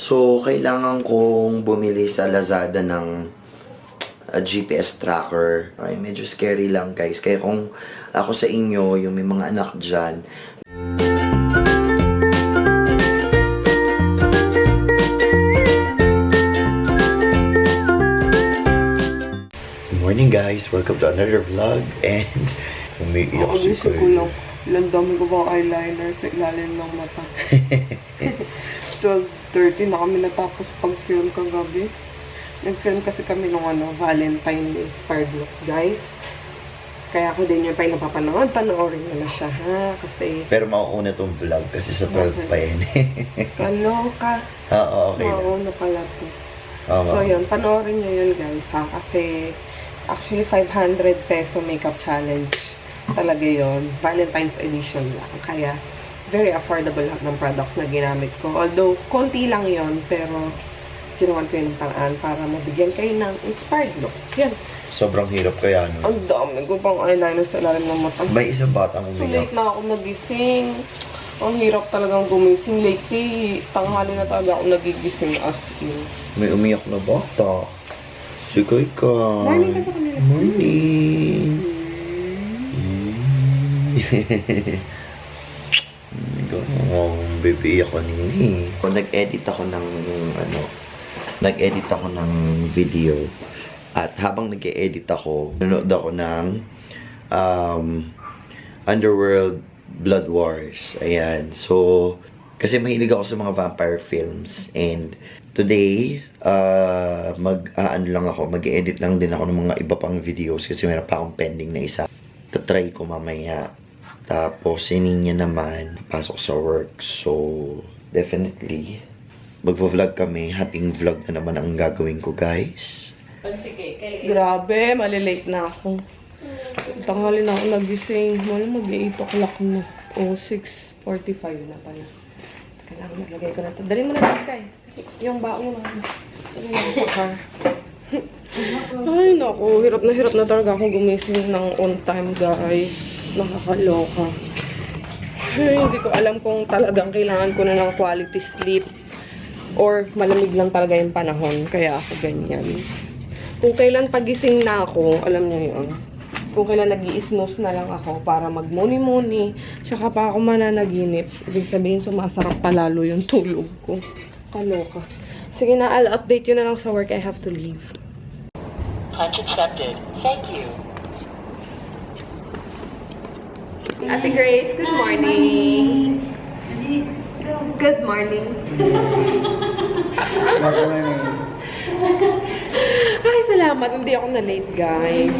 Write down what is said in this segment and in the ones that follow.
So, kailangan kong bumili sa Lazada ng GPS tracker. Ay, medyo scary lang guys. Kaya kung ako sa inyo, yung may mga anak dyan, good morning guys! Welcome to another vlog and umiiyak si Kuya. Ilang dami ko ba eyeliner sa ilalim ng mata. 12:30 na kami natapos pag-film kagabi. Nag-film kasi kami nung Valentine inspired look, guys. Kaya ako din yung pa yung napapanood. Panoorin nyo na siya, ha? Kasi... Pero mauuna tong vlog kasi sa 12 pa yan. Kaloka. Oo, okay. Mauuna pala to. So, yun. Panoorin nyo yun, guys, ha? Kasi, actually, 500 peso makeup challenge. Talaga yun. Valentine's edition lang. Kaya, very affordable lahat ng product na ginamit ko. Although, konti lang yon, pero ginawan ko yung paraan para mabigyan kayo ng inspired look. Yan. Sobrang hirap kaya, no? Ang dami ko pang eyeliner sa ilalim ng mata. May isang batang So, umiyak. late na ako nagising. Ang hirap talagang gumising. Lately, tanghali na talaga ako nagigising as in. May umiyak na bata. Si Kai. Morning ka sa kanila. Morning. Baby ako nini. Nag-edit ako ng video. At habang nag-edit ako, nanood ako ng Underworld Blood Wars. Ayan. So, kasi mahilig ako sa mga vampire films. And today, mag-edit lang din ako ng mga iba pang videos kasi meron pa akong pending na isa. Tatry ko mamaya. Tapos, si Ninya naman, pasok sa work. So, definitely, magvo-vlog kami. Happy vlog na naman ang gagawin ko, guys. Grabe, malilate na ako. Tanghali na ako nagising. Mag-8 o'clock na. O, 6:45 na pala. Kailangan maglagay ko na ito. Dali mo na lang, Sky. Yung baon mo na. Dali mo sa car. Ay, naku. Hirap na talaga akong gumising ng on time, guys. Nakakaloka. Ay, hindi ko alam kung talagang kailangan ko na ng quality sleep or malamig lang talaga yung panahon. Kaya ako ganyan. Kung kailan pagising na ako, alam niyo yun. Kung kailan nag-i-snooze na lang ako para magmuni-muni, tsaka pa ako mananaginip. Ibig sabihin, sumasarap palalo yung tulog ko. Kaloka. Sige na, I'll update you na lang sa work. I have to leave. Punch accepted. Thank you. Ate Grace, good morning. Good morning. Ay, salamat. Hindi ako na-late, guys.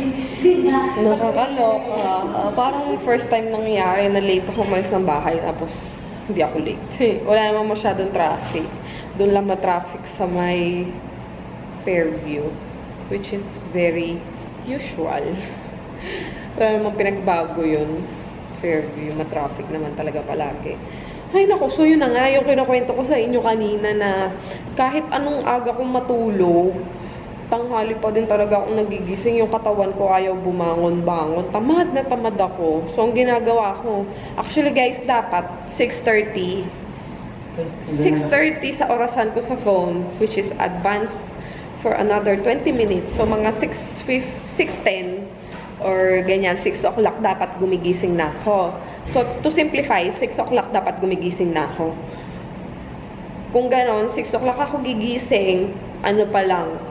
Nakakaloka. Parang first time nangyari na late ako umalis ng bahay tapos hindi ako late. Wala naman masyadong traffic. Doon lang ma-traffic sa may Fairview, which is very usual. Wala namang pinagbago yun. Fairview, ma-traffic naman talaga palagi. Ay naku, so yun na nga, yung kinukwento ko sa inyo kanina na kahit anong aga kong matulog, tanghali pa din talaga akong nagigising, yung katawan ko ayaw bumangon-bangon. Tamad na tamad ako. So, ang ginagawa ko, actually guys, dapat 6:30 sa orasan ko sa phone, which is advance for another 20 minutes. So, mga 6:10 or ganyan, 6 o'clock dapat gumigising na ako. So, to simplify, 6 o'clock dapat gumigising na ako. Kung ganon, 6 o'clock ako gigising, ano pa lang,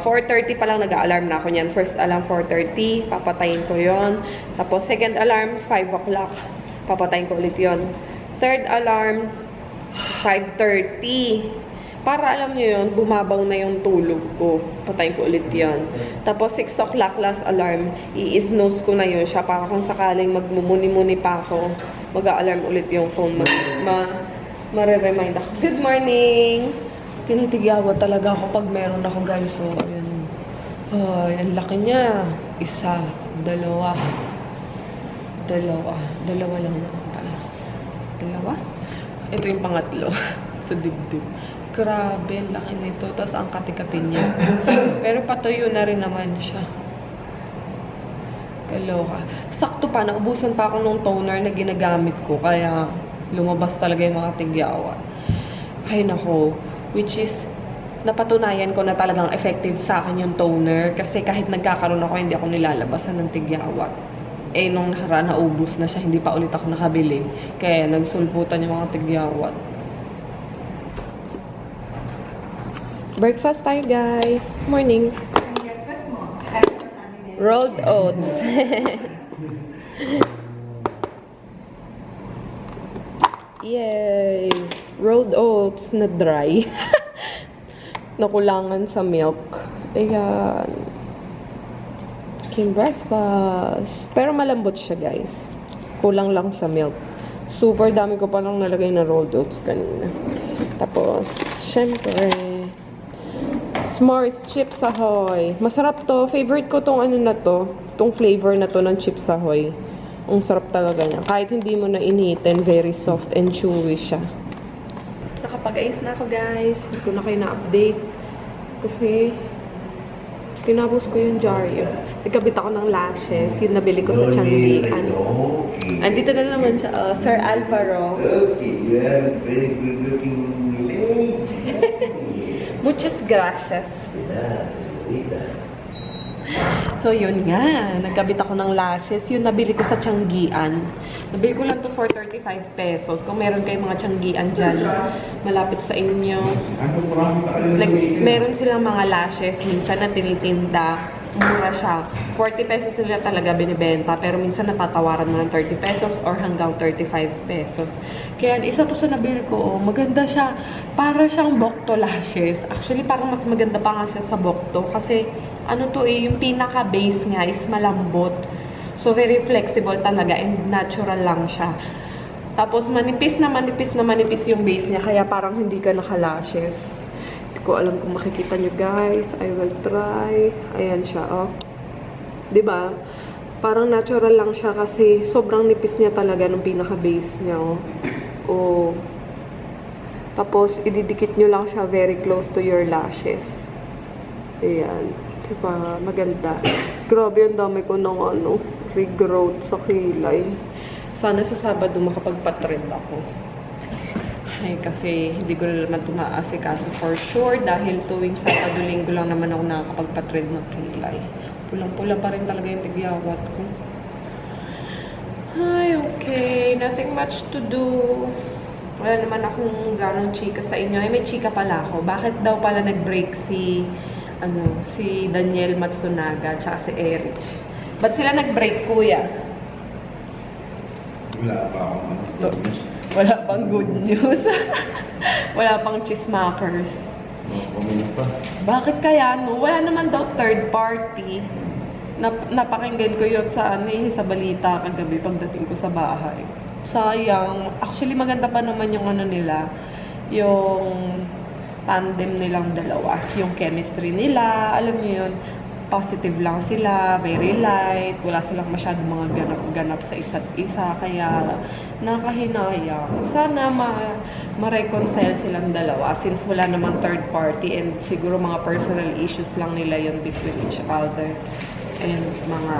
4:30 pa lang nag-a-alarm na ako niyan. First alarm, 4:30, papatayin ko yon. Tapos, second alarm, 5 o'clock, papatayin ko ulit yon. Third alarm, 5:30. Para alam nyo yun, bumabaw na yung tulog ko. Patayin ko ulit yun. Tapos 6 o'clock last alarm, i-snooze ko na yun siya para kung sakaling magmumuni-muni pa ako, mag-a-alarm ulit yung phone. Mare-remind ako. Good morning! Tinitigyawa talaga ako pag meron ako, guys. So, ayan. Ay, ang laki niya. Isa, dalawa. Dalawa lang naman pala. Dalawa? Ito yung pangatlo. Sa dibdib. Grabe, ang laki nito. Tapos ang kati-kati niya. Pero patuyo na rin naman siya. Kaloka. Sakto pa, naubusan pa ako ng toner na ginagamit ko. Kaya lumabas talaga yung mga tigyawa. Ay nako. which is napatunayan ko na talagang effective sa akin yung toner kasi kahit nagkakaroon ako, hindi ako nilalabasan ng tigyawat. Eh, nung nakaraan, naubos na siya, hindi pa ulit ako nakabili. Kaya nagsulputan yung mga tigyawat. Breakfast tayo, guys. Morning. Breakfast mo. Rolled oats. Yay! Rolled oats na dry. Nakulangan sa milk. Ayan. King breakfast. Pero malambot siya, guys. Kulang lang sa milk. Super dami ko pa lang nalagay na rolled oats kanina. Tapos, syempre, S'mores Chips Ahoy. Masarap to. Favorite ko tong ano na to. Tong flavor na to ng Chips Ahoy. Ang sarap talaga niya. Kahit hindi mo na initin, very soft and chewy siya. Nakapag-ayos na ako, guys. Hindi ko na kayo na-update. Kasi, tinapos ko yung Jaryo. Nagkabit ako ng lashes. Yung nabili ko sa Changi. Andito na naman siya. Oh, Sir Alvaro. Okay, you have a very good looking leg. Muchas gracias. Yeah, señorita. So, yun nga. Nagkabit ako ng lashes. Yun, nabili ko sa Tianggian. Nabili ko lang to for 35 pesos. Kung meron kayong mga Tianggian dyan, malapit sa inyo. Like, meron silang mga lashes. Minsan na tinitinda. Mura siya. 40 pesos sila talaga binibenta. Pero minsan natatawaran mo ng 30 pesos or hanggang 35 pesos. Kaya isa to sa nabili ko. Maganda siya. Para siyang Bokto lashes. Actually, parang mas maganda pa nga siya sa Bokto. Kasi, ano to eh, yung pinaka-base nga is malambot. So, very flexible talaga and natural lang siya. Tapos, manipis na manipis na manipis yung base niya. Kaya parang hindi ka naka-lashes. Hindi ko alam kung makikita nyo, guys. I will try. Ayan siya, oh. 'Di ba? Parang natural lang siya kasi sobrang nipis niya talaga ng pinaka-base niya, oh. Oh. Tapos, ididikit nyo lang siya very close to your lashes. Ayan. Diba? Maganda. Grabe, ang dami ko ng ano, regrowth sa kilay. Sana sa Sabado makapagpa-trend ako. Ay, kasi hindi ko naman tumaasikaso for sure dahil tuwing Sabado, Linggo lang naman ako nakakapagpa-trend ng kilay. Pulang-pula pa rin talaga yung tigyawat ko. Ay, okay. Nothing much to do. Wala naman akong ganong chika sa inyo. Ay, may chika pala ako. Bakit daw pala nag-break si Daniel Matsunaga tsaka si Erich? Ba't sila nag-break, kuya? Wala pa akong good news. Wala pang good news. Wala pang chismakers. Pamilya pa. Bakit kaya, no? Wala naman daw third party. Napakinggan ko yun sa sa balita kagabi pagdating ko sa bahay. Sayang. Actually, maganda pa naman yung ano nila. Yung tandem nilang dalawa. Yung chemistry nila. Alam niyo yun. Positive lang sila. Very light. Wala silang masyadong mga ganap sa isa't isa. Kaya, nakahinayang. Sana ma-reconcile silang dalawa. Since wala namang third party. And siguro mga personal issues lang nila yun between each other. And mga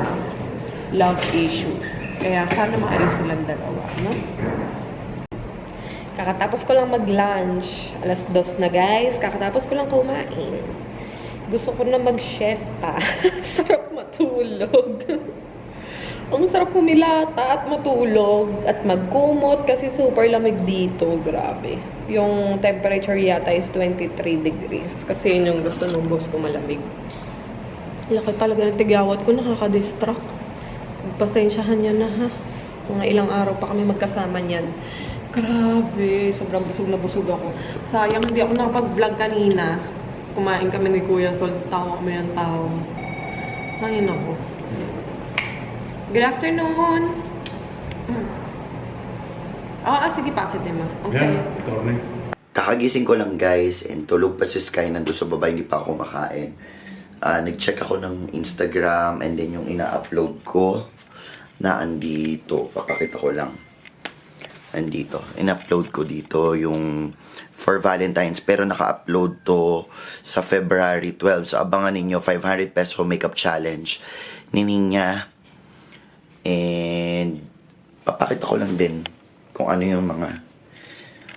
love issues. Kaya sana maayos silang dalawa, no? Kakatapos ko lang mag-lunch. 2:00 na, guys. Kakatapos ko lang kumain. Gusto ko na mag-siesta. Sarap matulog. Ang sarap humilata at matulog. At magkumot kasi super lamig dito. Grabe. Yung temperature yata is 23 degrees. Kasi yun yung gusto ng boss ko, malamig. Laki talaga ng tigyawat ko. Nakaka-distract. Pasensyahan niya na, ha. Mga ilang araw pa kami magkasama niyan. Grabe, sobrang busog na busog ako. Sayang, hindi ako nakapag-vlog kanina. Kumain kami ni Kuya Sol, tawa kami ng tao. Ay, nako. Good afternoon. Sige, pakit ma. Okay. Yan, ito na. Kakagising ko lang, guys, and tulog pa si Sky, nandun sa baba, hindi pa ako kumakain. Nag-check ako ng Instagram and then yung ina-upload ko na andito. Papakita ko lang. Andito. In-upload ko dito yung for Valentine's. Pero naka-upload to sa February 12. So, abangan ninyo. 500 peso makeup challenge ni Ninya. And papakita ko lang din kung ano yung mga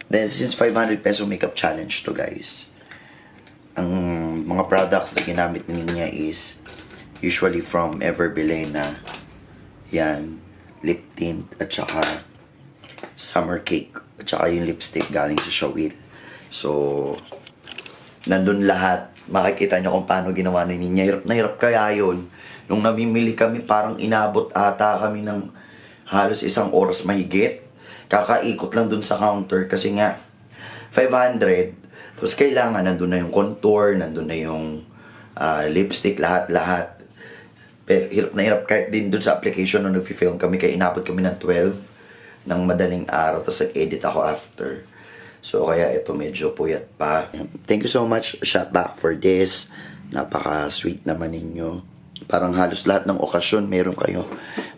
Then, since 500 peso makeup challenge to, guys, ang mga products na ginamit niya is usually from Everbilena. Yan. Lip tint at saka summer cake. At saka yung lipstick galing sa Shawil. So, nandun lahat. Makikita nyo kung paano ginawa ni Ninya. Hirap na hirap kaya yun. Nung namimili kami, parang inabot ata kami ng halos 1 oras mahigit. Kakaikot lang dun sa counter kasi nga 500. Tapos kailangan nandun na yung contour, nandun na yung lipstick, lahat-lahat. Pero hirap na hirap kahit din dun sa application nung nag-film kami. Kaya inabot kami ng 12 ng madaling araw. Tapos nag-edit ako after. So kaya ito medyo puyat pa. Thank you so much, Shopback, for this. Napaka-sweet naman ninyo. Parang halos lahat ng okasyon meron kayo.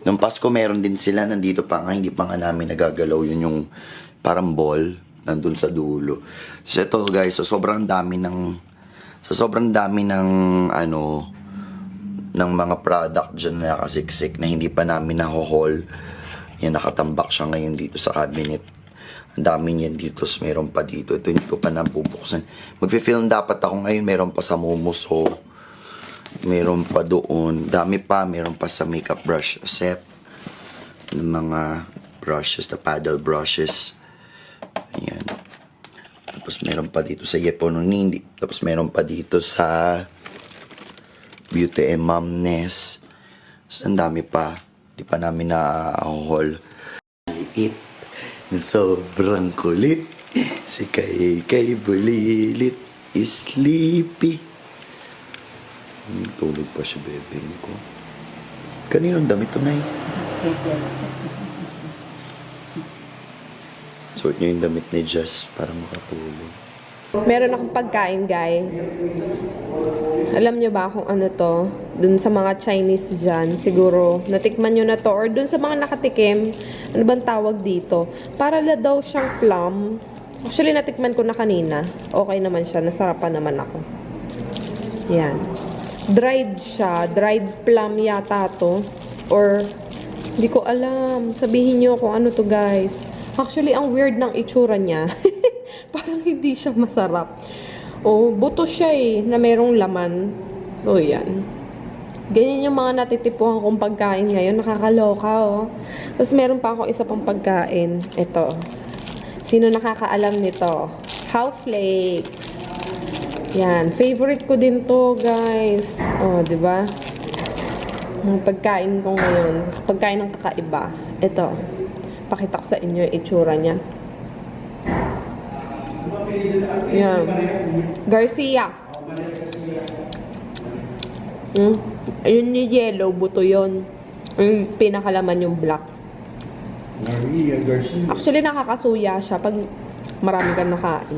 Nung Pasko meron din sila, nandito pa nga, hindi pa nga namin nagagalaw. Yun yung parang ball, nandun sa dulo. So ito guys, sobrang dami ng ng mga product dyan na nakasiksik na hindi pa namin naho-haul. Yan, nakatambak siya ngayon dito sa cabinet. Ang dami niyan dito, meron pa dito. Ito hindi ko pa nabubuksan. Magfi-film dapat ako ngayon, meron pa sa Momoso. Meron pa doon. Dami pa. Meron pa sa makeup brush set. Ng mga brushes, the paddle brushes. Ayan. Tapos meron pa dito sa Yepononindi. Tapos meron pa dito sa Beauty and Momness. Tapos ang dami pa. Di pa namin na-haul. It. Sobrang kulit. Si Kay Bulilit is sleepy. Tulog pa si bebeng ko. Kaninong damit to, Nay? Suot niya yung damit ni Jess para makatulog. Meron akong pagkain, guys. Alam niyo ba kung ano to? Dun sa mga Chinese dyan, siguro natikman nyo na to. Or dun sa mga nakatikim, ano bang tawag dito? Para la daw siyang plum. Actually, natikman ko na kanina. Okay naman siya. Nasarapan naman ako. Yan. Dried siya. Dried plum yata to. Or, hindi ko alam. Sabihin nyo kung ano to, guys. Actually, ang weird ng itsura niya. Parang hindi siya masarap. Oh, buto siya na merong laman. So, yan. Ganyan yung mga natitipuhan kong pagkain ngayon. Nakakaloka, oh. Tapos, meron pa ako isa pang pagkain. Ito. Sino nakakaalam nito? How Flakes. Yan. Favorite ko din to, guys. Oh, di ba? Ang pagkain ko ngayon. Pagkain ng kakaiba. Ito. Pakita ko sa inyo yung itsura niya. Yan. Garcia. Ayun ni yellow, buto yun. Yung pinakalaman yung black. Maria Garcia. Actually, nakakasuya siya pag marami kang nakain.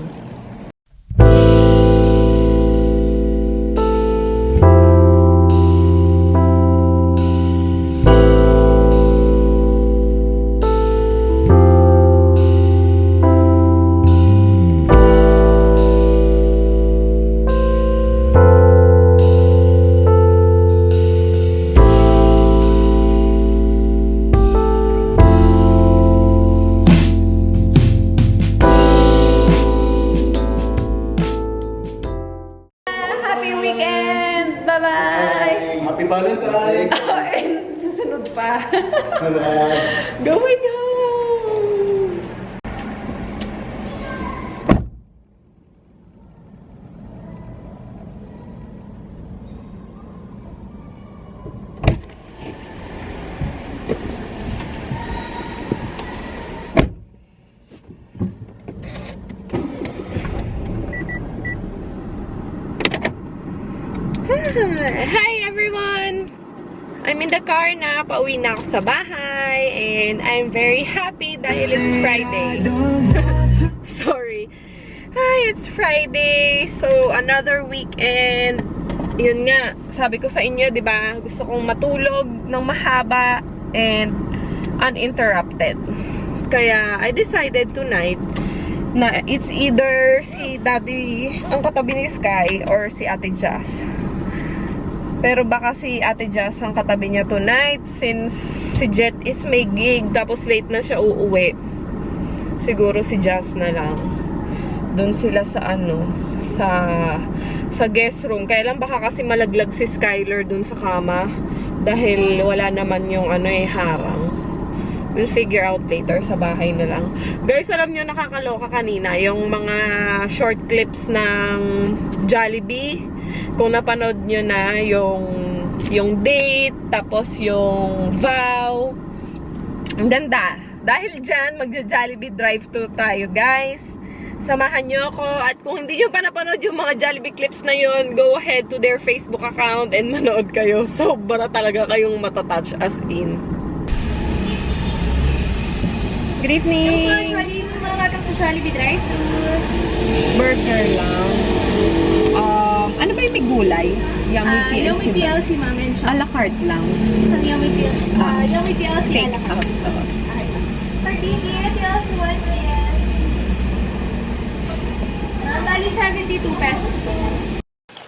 Bye-bye! Happy Valentine! And susunod pa. Going home! Hi everyone! I'm in the car na, pauwi na ako sa bahay and I'm very happy dahil it's Friday. Sorry. Hi, it's Friday. So, another weekend. Yun nga, sabi ko sa inyo, di ba? Gusto kong matulog ng mahaba and uninterrupted. Kaya, I decided tonight na it's either si Daddy, ang katabi ni Sky, or si Ate Jazz. Pero baka si Ate Jazz ang katabi niya tonight since si Jet is may gig tapos late na siya uuwi. siguro si Jazz na lang. Doon sila sa ano, sa guest room. Kaya lang baka kasi malaglag si Skylar doon sa kama dahil wala naman yung ano harang. We'll figure out later sa bahay na lang. Guys, alam nyo, nakakaloka kanina yung mga short clips ng Jollibee. Kung napanood nyo na yung date, tapos yung vow. Ang ganda. Dahil dyan, magja-Jollibee drive-thru tayo, guys. Samahan nyo ako. At kung hindi nyo pa napanood yung mga Jollibee clips na yun, go ahead to their Facebook account and manood kayo. Sobra talaga kayong matatouch as in. Good evening! Actually, mga batang sa Jollibee drive-thru. Burger lang. Ano ba yung may gulay? Yummy TLC Yummy ba? TLC, ma'am, and A la carte lang. So, Yummy TLC. Yummy TLC, Steak ala ka. house to. For TLC 1, yes. Bali, 72 pesos po.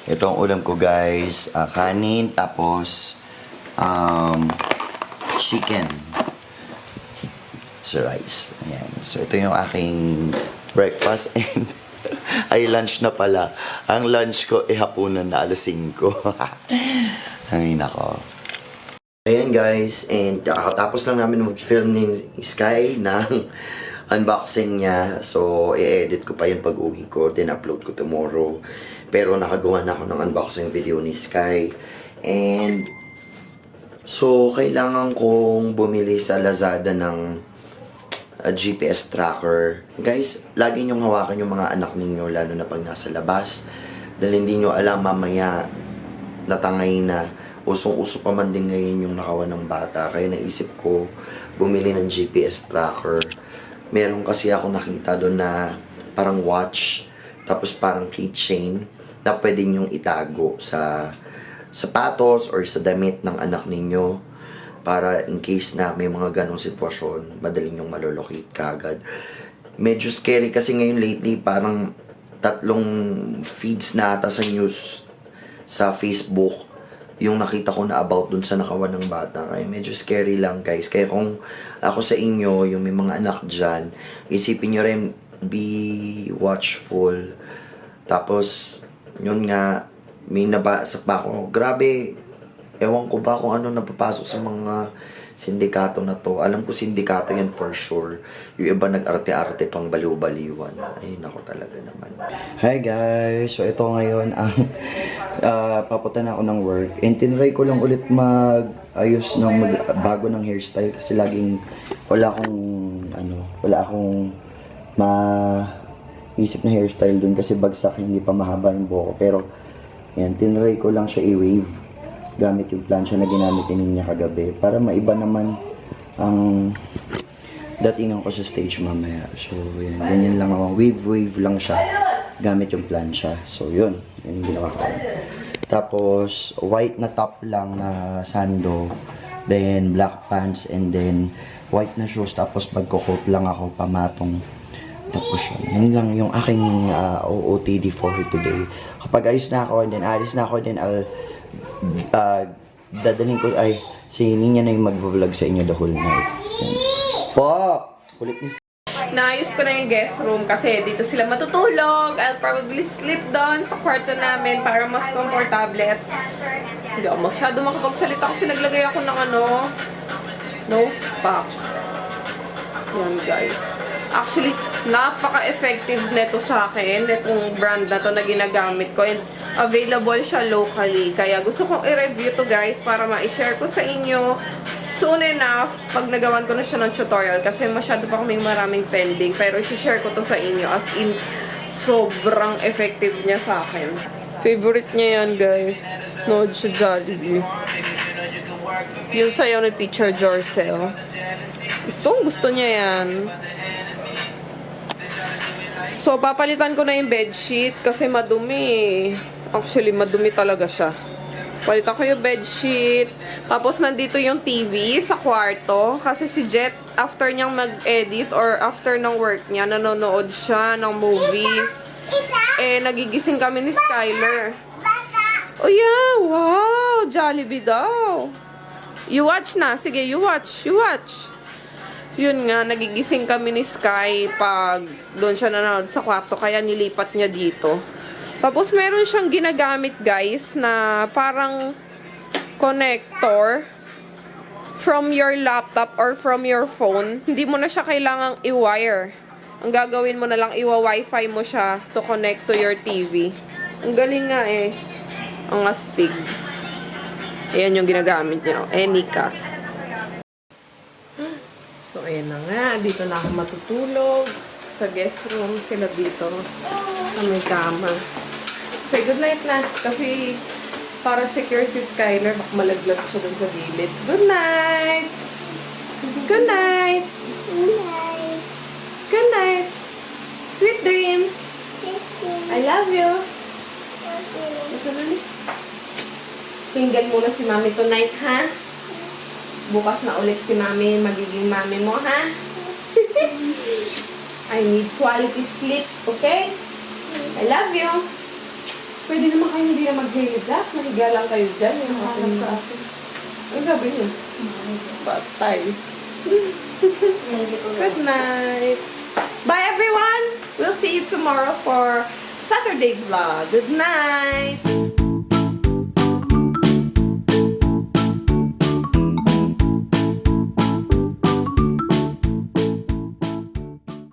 Ito ang ulam ko guys. Kanin, tapos chicken. So rice. Ayan. So ito yung aking breakfast and ay lunch na pala. Ang lunch ko hapunan na alas 5. Ay nako. Ayan guys, and kakatapos lang namin mag-film ni Sky ng unboxing niya. So i-edit ko pa yun pag uwi ko, then upload ko tomorrow. Pero nakagawa na ako ng unboxing video ni Sky. And so kailangan kong bumili sa Lazada ng GPS tracker. Guys, lagi nyong hawakan yung mga anak ninyo, lalo na pag nasa labas. Dahil hindi nyo alam mamaya natangay na. Usong-uso pa man din ngayon yung nakawan ng bata. Kaya naisip ko bumili ng GPS tracker. Meron kasi ako nakita doon na parang watch, tapos parang keychain na pwede nyong itago sa sapatos or sa damit ng anak ninyo. Para in case na may mga ganong sitwasyon, madali nyong malolocate kaagad. Medyo scary kasi ngayon lately, parang 3 feeds na ata sa news sa Facebook yung nakita ko na about dun sa nakawan ng bata. Kaya medyo scary lang guys. Kaya kung ako sa inyo, yung may mga anak dyan, isipin nyo rin, be watchful. Tapos, yun nga, may nabasa pa ako. Grabe, ewan ko ba kung ano napapasok sa mga sindikato na to. Alam ko sindikato yan for sure. Yung iba nag-arte-arte pang baliw-baliwan. Ay, nako talaga naman. Hi guys! So ito ngayon ang papunta na ako ng work. And tinry ko lang ulit mag-ayos ng bago ng hairstyle kasi laging wala akong maisip na hairstyle dun kasi bagsak, hindi pa mahaba yung buhok. Pero yan, tinry ko lang siya i-wave gamit yung plancha na ginamit niya kagabi para maiba naman ang datingan ko sa stage mamaya. So yan, ganyan lang ako, wave lang siya gamit yung plancha. So yun, yan yung ginawa ko. Tapos white na top lang na sando, then black pants, and then white na shoes, tapos pagko-coat lang ako pamatong. Tapos yun lang yung aking OOTD for today. Kapag ayos na ako and then alis na ako, then I'll dadalhin ko, si Ninya na yung mag-vlog sa inyo the whole night. Yan. Po! Kulit ni... Naayos ko na yung guest room kasi dito sila matutulog. I'll probably sleep down sa kwarto namin para mas komportable. At hindi ako masyado makapagsalita kasi naglagay ako ng nose pack. Yan guys. Actually, napaka-effective neto sa akin. Itong brand na to na ginagamit ko. And available siya locally. Kaya gusto kong i-review to guys para ma-share ko sa inyo soon enough pag nagawan ko na siya ng tutorial. Kasi masyado pa kaming maraming pending. Pero i-share ko to sa inyo as in sobrang effective niya sa akin. Favorite niya yan guys. Nood siya Jollibee. Yung sayo ni Teacher Jorcel. Gusto niya yan. So, papalitan ko na yung bedsheet kasi madumi. Actually, madumi talaga siya. Palitan ko yung bedsheet. Tapos, nandito yung TV sa kwarto. Kasi si Jet, after niyang mag-edit or after ng work niya, nanonood siya ng movie. Eh, nagigising kami ni Skylar. Oh yeah, wow! Jollibee daw. You watch na. Sige, you watch. You watch. Yun nga, nagigising kami ni Sky pag doon siya nanonood sa kwarto, kaya nilipat niya dito. Tapos meron siyang ginagamit guys na parang connector from your laptop or from your phone. Hindi mo na siya kailangang i-wire. Ang gagawin mo na lang, iwa-wifi mo siya to connect to your TV. Ang galing nga eh. Ang astig. Ayan yung ginagamit niya. Anycast. So, ayan na nga. Dito na ako matutulog. Sa guest room sila dito. Sa may kama. Say good night na. Kasi para secure si Skyler, baka malaglag siya dun sa gilid. Good night! Good night! Good night! Sweet dreams! I love you! Single muna si Mami tonight, ha? Bukas na ulit si Mami, magiging Mami mo, ha? I need quality sleep, okay? I love you! Pwede naman kayo hindi na mag-higa. Mahiga lang kayo dyan. Yung hanap sa atin. Ang sabi niyo? Batay. Good night! Bye, everyone! We'll see you tomorrow for Saturday vlog. Good night!